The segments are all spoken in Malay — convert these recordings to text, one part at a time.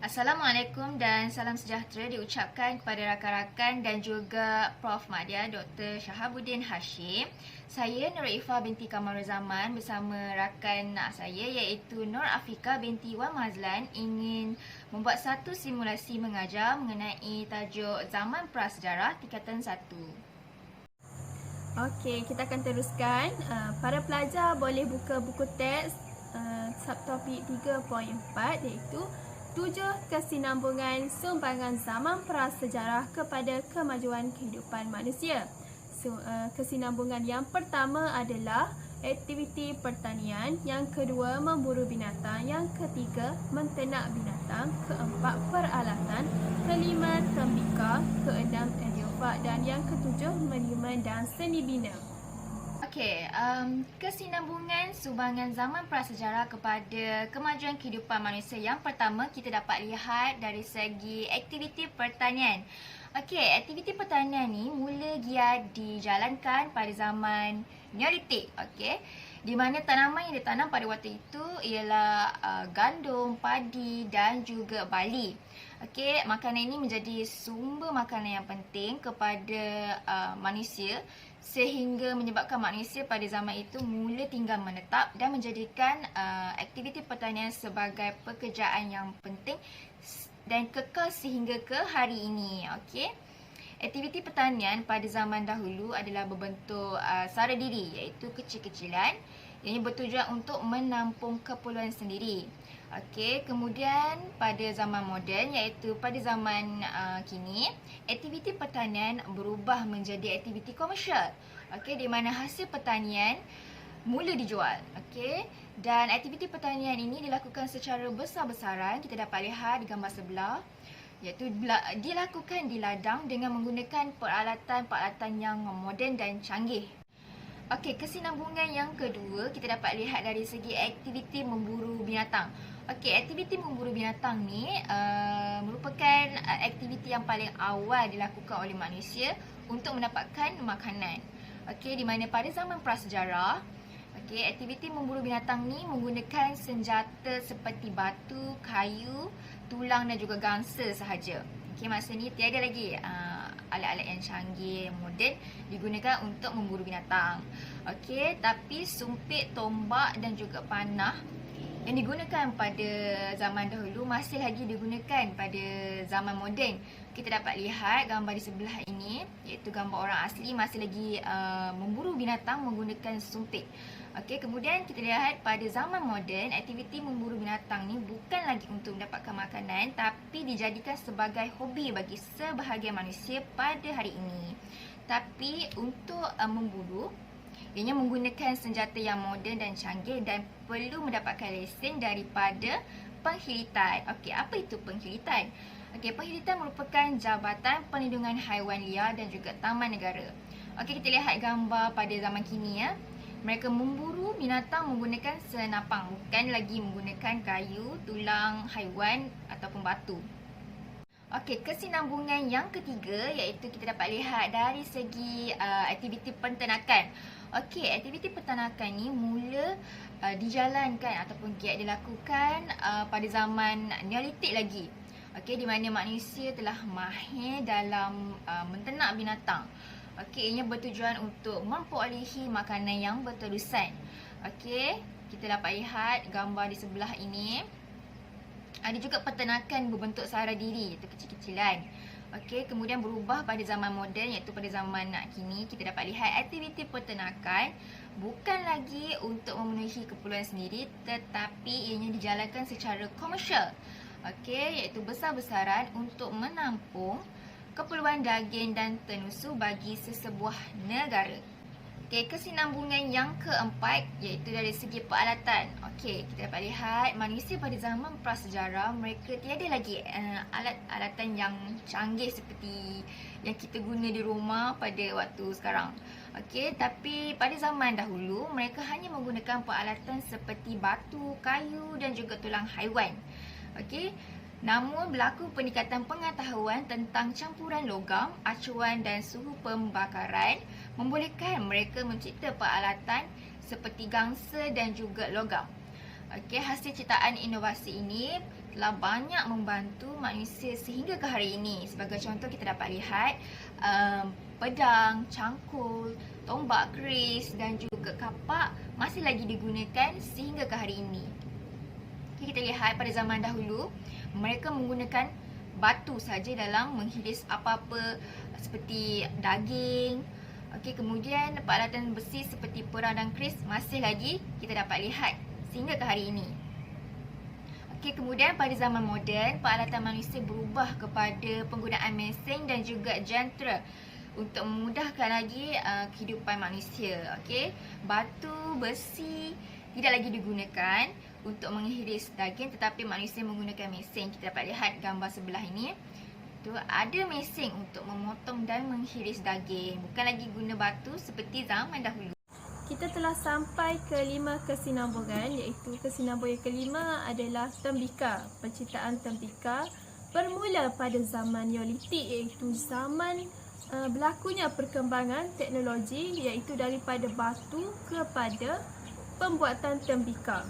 Assalamualaikum dan salam sejahtera diucapkan kepada rakan-rakan dan juga Prof. Madya Dr. Shahabuddin Hashim. Saya Nur Ifah binti Kamaruzaman bersama rakan saya iaitu Nur Afika binti Wan Mazlan ingin membuat satu simulasi mengajar mengenai tajuk Zaman Prasejarah Tingkatan 1. Okey, kita akan teruskan. Para pelajar boleh buka buku teks subtopik 3.4 iaitu 7 kesinambungan sumbangan zaman prasejarah kepada kemajuan kehidupan manusia. Kesinambungan yang pertama adalah aktiviti pertanian, yang kedua memburu binatang, yang ketiga menternak binatang, keempat peralatan, kelima tembika, keenam ediofag dan yang ketujuh meniman dan seni bina. Okey, kesinambungan sumbangan zaman prasejarah kepada kemajuan kehidupan manusia. Yang pertama kita dapat lihat dari segi aktiviti pertanian. Okey, aktiviti pertanian ni mula giat dijalankan pada zaman Neolitik, okey. Di mana tanaman yang ditanam pada waktu itu ialah gandum, padi dan juga barley. Okey, makanan ini menjadi sumber makanan yang penting kepada manusia sehingga menyebabkan manusia pada zaman itu mula tinggal menetap dan menjadikan aktiviti pertanian sebagai pekerjaan yang penting dan kekal sehingga ke hari ini. Okey. Aktiviti pertanian pada zaman dahulu adalah berbentuk sara diri iaitu kecil-kecilan yang bertujuan untuk menampung keperluan sendiri. Okey, kemudian pada zaman moden iaitu pada zaman kini, aktiviti pertanian berubah menjadi aktiviti komersial. Okey, di mana hasil pertanian mula dijual. Okey, dan aktiviti pertanian ini dilakukan secara besar-besaran. Kita dapat lihat di gambar sebelah iaitu dilakukan di ladang dengan menggunakan peralatan-peralatan yang moden dan canggih. Okey, kesinambungan yang kedua kita dapat lihat dari segi aktiviti memburu binatang. Okey, aktiviti memburu binatang ni merupakan aktiviti yang paling awal dilakukan oleh manusia untuk mendapatkan makanan. Okey, di mana pada zaman prasejarah, okey, aktiviti memburu binatang ni menggunakan senjata seperti batu, kayu, tulang dan juga gangsa sahaja. Okey, masa ni tiada lagi alat-alat yang canggih, moden digunakan untuk memburu binatang. Okey, tapi sumpit, tombak dan juga panah yang digunakan pada zaman dahulu masih lagi digunakan pada zaman moden. Kita dapat lihat gambar di sebelah ini iaitu gambar orang asli masih lagi memburu binatang menggunakan sumpit. Okey, kemudian kita lihat pada zaman moden, aktiviti memburu binatang ni bukan lagi untuk mendapatkan makanan tapi dijadikan sebagai hobi bagi sebahagian manusia pada hari ini. Tapi untuk memburu, ianya menggunakan senjata yang moden dan canggih dan perlu mendapatkan lesen daripada penghilitan. Okey, apa itu penghilitan? Okey, penghilitan merupakan Jabatan Perlindungan Haiwan Liar dan juga Taman Negara. Okey, kita lihat gambar pada zaman kini ya. Mereka memburu binatang menggunakan senapang, bukan lagi menggunakan kayu, tulang haiwan ataupun batu. Okey, kesinambungan yang ketiga iaitu kita dapat lihat dari segi aktiviti penternakan. Okey, aktiviti peternakan ni mula dijalankan ataupun giat dilakukan pada zaman Neolitik lagi. Okey, di mana manusia telah mahir dalam menternak binatang. Okey, ianya bertujuan untuk memperolehi makanan yang berterusan. Okey, kita dapat lihat gambar di sebelah ini. Ada juga peternakan berbentuk sara diri iaitu kecil-kecilan. Okey, kemudian berubah pada zaman moden iaitu pada zaman kini kita dapat lihat aktiviti peternakan bukan lagi untuk memenuhi keperluan sendiri tetapi ianya dijalankan secara komersial. Okey, iaitu besar-besaran untuk menampung keperluan daging dan tenusu bagi sesebuah negara. Okey, kesinambungan yang keempat iaitu dari segi peralatan. Okey, kita dapat lihat manusia pada zaman prasejarah mereka tiada lagi alat-alatan yang canggih seperti yang kita guna di rumah pada waktu sekarang. Okey, tapi pada zaman dahulu mereka hanya menggunakan peralatan seperti batu, kayu dan juga tulang haiwan. Okey, namun berlaku peningkatan pengetahuan tentang campuran logam, acuan dan suhu pembakaran membolehkan mereka mencipta peralatan seperti gangsa dan juga logam. Okey, hasil ciptaan inovasi ini telah banyak membantu manusia sehingga ke hari ini. Sebagai contoh, kita dapat lihat pedang, cangkul, tombak keris dan juga kapak masih lagi digunakan sehingga ke hari ini. Okay, kita lihat pada zaman dahulu, mereka menggunakan batu saja dalam menghiris apa-apa seperti daging. Okey, kemudian peralatan besi seperti perang dan keris masih lagi kita dapat lihat sehingga ke hari ini. Okey, kemudian pada zaman moden, peralatan manusia berubah kepada penggunaan mesin dan juga jentera untuk memudahkan lagi kehidupan manusia. Okey, batu, besi tidak lagi digunakan untuk menghiris daging, tetapi manusia menggunakan mesin. Kita dapat lihat gambar sebelah ini. Ada mesin untuk memotong dan menghiris daging, bukan lagi guna batu seperti zaman dahulu. Kita telah sampai ke 5 kesinambungan, iaitu kesinambungan kelima adalah tembika. Penciptaan tembika bermula pada zaman Neolitik, iaitu zaman berlakunya perkembangan teknologi, iaitu daripada batu kepada pembuatan tembika.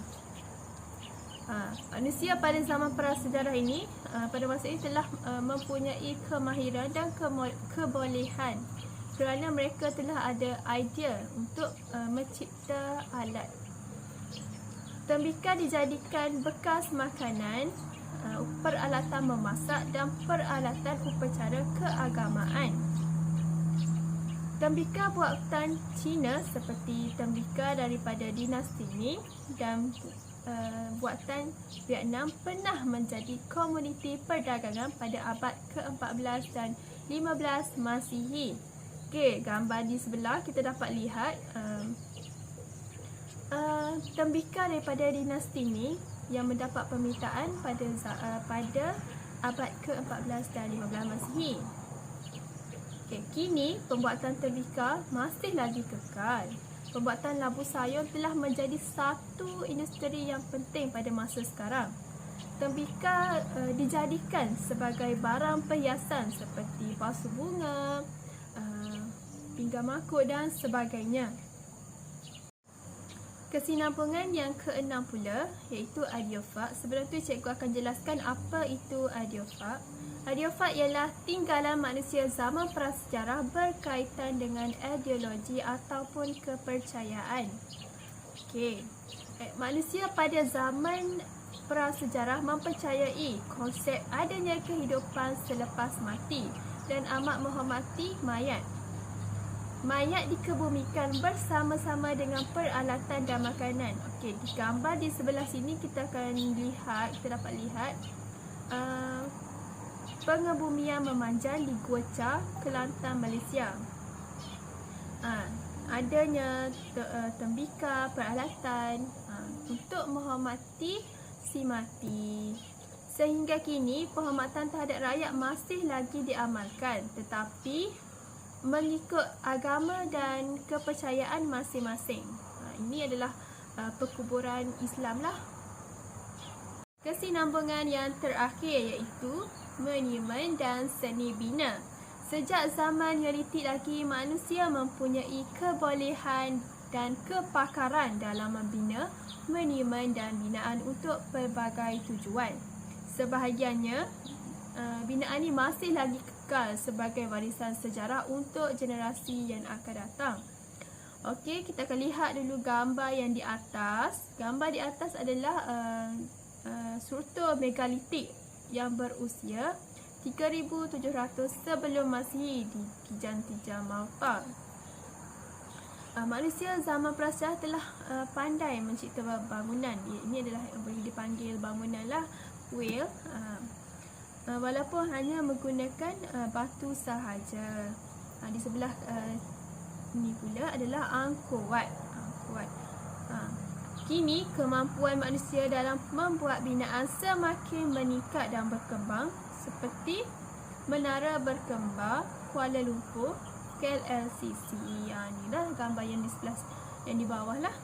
Manusia pada zaman prasejarah ini pada masa ini telah mempunyai kemahiran dan kebolehan kerana mereka telah ada idea untuk mencipta alat. Tembika dijadikan bekas makanan, peralatan memasak dan peralatan upacara keagamaan. Tembika buatan Cina seperti tembika daripada dinasti Ming dan buatan Vietnam pernah menjadi komuniti perdagangan pada abad ke-14 dan 15 Masihi. Okey, gambar di sebelah kita dapat lihat tembika daripada dinasti Ming yang mendapat permintaan pada abad ke-14 dan 15 Masihi. Okey, kini pembuatan tembika masih lagi kekal. Pembuatan labu sayur telah menjadi satu industri yang penting pada masa sekarang. Tembika dijadikan sebagai barang perhiasan seperti pasu bunga, pinggan makuk dan sebagainya. Kesinambungan yang keenam pula iaitu adiofag. Sebelum tu cikgu akan jelaskan apa itu adiofag. Adiofag ialah tinggalan manusia zaman prasejarah berkaitan dengan ideologi ataupun kepercayaan. Okey, manusia pada zaman prasejarah mempercayai konsep adanya kehidupan selepas mati dan amat menghormati mayat. Mayat dikebumikan bersama-sama dengan peralatan dan makanan. Okey, di gambar di sebelah sini kita dapat lihat pengebumian memanjang di Gua Cha, Kelantan, Malaysia. Adanya tembika, peralatan untuk menghormati si mati. Sehingga kini penghormatan terhadap rakyat masih lagi diamalkan, tetapi mengikut agama dan kepercayaan masing-masing. Ini adalah perkuburan Islam lah. Kesinambungan yang terakhir iaitu monumen dan seni bina. Sejak zaman Neolitik lagi, manusia mempunyai kebolehan dan kepakaran dalam membina monumen dan binaan untuk pelbagai tujuan. Sebahagiannya, binaan ini masih lagi kekal sebagai warisan sejarah untuk generasi yang akan datang. Okey, kita akan lihat dulu gambar yang di atas. Gambar di atas adalah struktur megalitik yang berusia 3,700 sebelum Masihi di Tijan Malta. Manusia zaman prasejarah telah pandai mencipta bangunan. Ini adalah yang boleh dipanggil bangunan lah, kuil. Walaupun hanya menggunakan batu sahaja. Di sebelah ini pula adalah Angkor Wat. Kini kemampuan manusia dalam membuat binaan semakin meningkat dan berkembang, seperti Menara Berkembar Kuala Lumpur, KLCC. Inilah gambar yang di sebelah, yang di bawah lah.